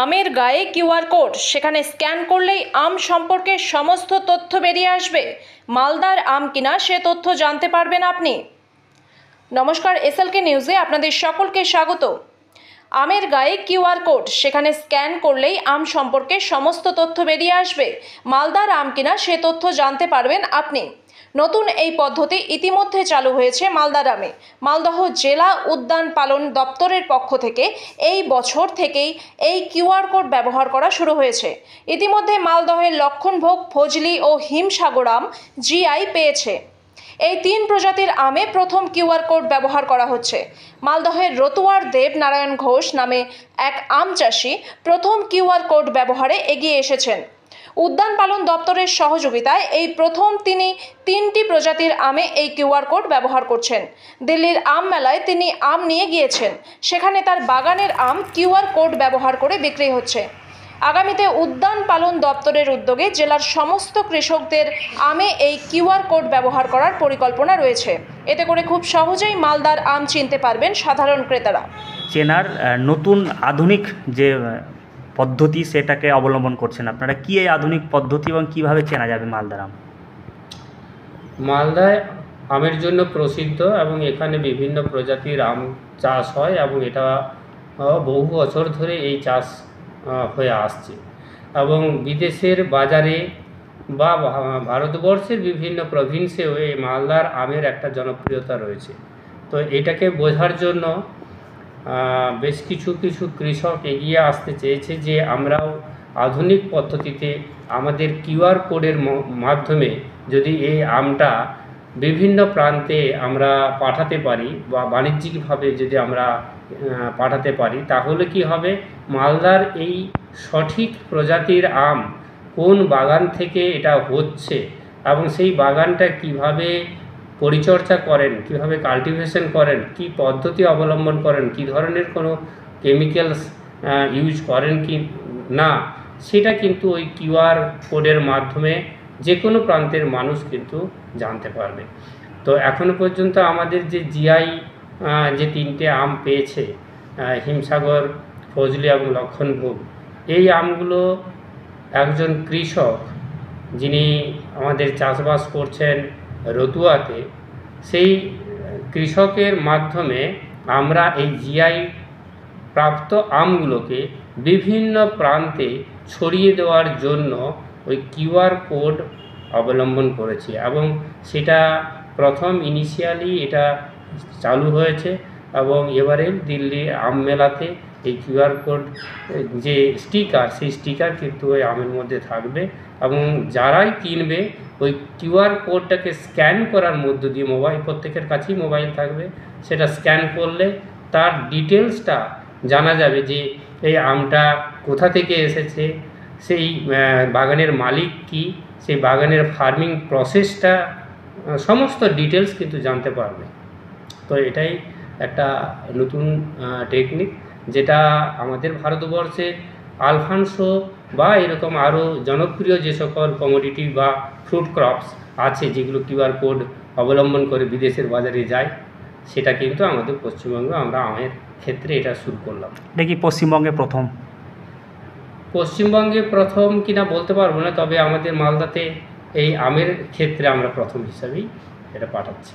আমের গায়ে QR code, সেখানে স্ক্যান করলেই আম সম্পর্কে সমস্ত তথ্য বেরিয়ে আসবে। মালদার আম কিনা সে তথ্য জানতে পারবেন আপনি। নমস্কার, এসএলকে নিউজে আপনাদের সকলকে স্বাগত। আমের গায়ে কিউআর কোড, সেখানে স্ক্যান করলেই আম সম্পর্কে সমস্ত তথ্য বেরিয়ে আসবে। মালদার আম কিনা সে তথ্য জানতে পারবেন আপনি। নতুন এই পদ্ধতি ইতিমধ্যে চালু হয়েছে মালদার আমে। মালদহ জেলা উদ্যান পালন দপ্তরের পক্ষ থেকে এই বছর থেকেই এই কিউআর কোড ব্যবহার করা শুরু হয়েছে। ইতিমধ্যে মালদহের লক্ষণভোগ, ফজলি ও হিমসাগর আম জিআই পেয়েছে। এই 3 প্রজাতির আমে প্রথম কিউআর কোড ব্যবহার করা হচ্ছে। মালদহের রতুয়ার দেব নারায়ণ ঘোষ নামে এক আম চাষি প্রথম কিউআর কোড ব্যবহারে এগিয়ে এসেছেন। উদ্যান পালন দপ্তরের সহযোগিতায় এই প্রথম তিনি 3টি প্রজাতির আমে এই কিউআর কোড ব্যবহার করছেন। দিল্লির আম মেলায় তিনি আম নিয়ে গিয়েছেন, সেখানে তার বাগানের আম কিউআর কোড ব্যবহার করে বিক্রি হচ্ছে। আগামীতে উদ্যান পালন দপ্তরের উদ্যোগে জেলার সমস্ত কৃষকদের আমে এই কিউআর কোড ব্যবহার করার পরিকল্পনা রয়েছে। এতে করে খুব সহজেই মালদার আম চিনতে পারবেন সাধারণ ক্রেতারা। চেনার নতুন আধুনিক যে পদ্ধতি সেটাকে অবলম্বন করছেন আপনারা, কি এই আধুনিক পদ্ধতি এবং কিভাবে চেনা যাবে মালদার আম? মালদায় আমের জন্য প্রসিদ্ধ এবং এখানে বিভিন্ন প্রজাতির আম চাষ হয় এবং এটা বহু বছর ধরে এই চাষ হয়ে আসছে এবং বিদেশের বাজারে বা ভারতবর্ষের বিভিন্ন প্রভিন্সেও এই মালদার আমের একটা জনপ্রিয়তা রয়েছে। তো এটাকে বোঝার জন্য বেশ কিছু কৃষক এগিয়ে আসতে চেয়েছে যে আমরাও আধুনিক পদ্ধতিতে আমাদের কিউআর কোডের মাধ্যমে যদি এই আমটা বিভিন্ন প্রান্তে আমরা পাঠাতে পারি বা বাণিজ্যিকভাবে যদি আমরা পাঠাতে পারি, তাহলে কি হবে, মালদার এই সঠিক প্রজাতির আম কোন বাগান থেকে এটা হচ্ছে এবং সেই বাগানটা কিভাবে পরিচর্যা করেন, কিভাবে কাল্টিভেশন করেন, কি পদ্ধতি অবলম্বন করেন, কি ধরনের কোনো কেমিক্যালস ইউজ করেন কি না, সেটা কিন্তু ওই কিউআর কোডের মাধ্যমে যে কোনো প্রান্তের মানুষ কিন্তু জানতে পারবে। তো এখনো পর্যন্ত আমাদের যে জিআই যে 3টে আম পেয়েছে, হিমসাগর, ফজলি এবং লক্ষণভোগ, এই আমগুলো একজন কৃষক যিনি আমাদের চাষবাস করছেন রতুয়াতে, সেই কৃষকের মাধ্যমে আমরা এই জিআই প্রাপ্ত আমগুলোকে বিভিন্ন প্রান্তে ছড়িয়ে দেওয়ার জন্য ওই কিউআর কোড অবলম্বন করেছি এবং সেটা প্রথম ইনিশিয়ালি এটা চালু হয়েছে এবং এবারে দিল্লি আম মেলাতে এই কিউআর কোড যে স্টিকার, সেই স্টিকার কিন্তু ওই আমের মধ্যে থাকবে এবং যারাই কিনবে ওই কিউআর কোডটাকে স্ক্যান করার মধ্য দিয়ে, প্রত্যেকের কাছেই মোবাইল থাকবে, সেটা স্ক্যান করলে তার ডিটেলসটা জানা যাবে যে এই আমটা কোথা থেকে এসেছে, সেই বাগানের মালিক কি, সেই বাগানের ফার্মিং প্রসেসটা, সমস্ত ডিটেলস কিন্তু জানতে পারবে। তো এটাই একটা নতুন টেকনিক, যেটা আমাদের ভারতবর্ষের আলফানসো বা এরকম আরও জনপ্রিয় যে সকল কমোডিটি বা ফ্রুট ক্রপস আছে যেগুলো কিউআর কোড অবলম্বন করে বিদেশের বাজারে যায়, সেটা কিন্তু আমাদের পশ্চিমবঙ্গে আমরা আমের ক্ষেত্রে এটা শুরু করলাম। এটা কি পশ্চিমবঙ্গে প্রথম? পশ্চিমবঙ্গে প্রথম কিনা বলতে পারবো না, তবে আমাদের মালদাতে এই আমের ক্ষেত্রে আমরা প্রথম হিসাবেই এটা পাঠাচ্ছি।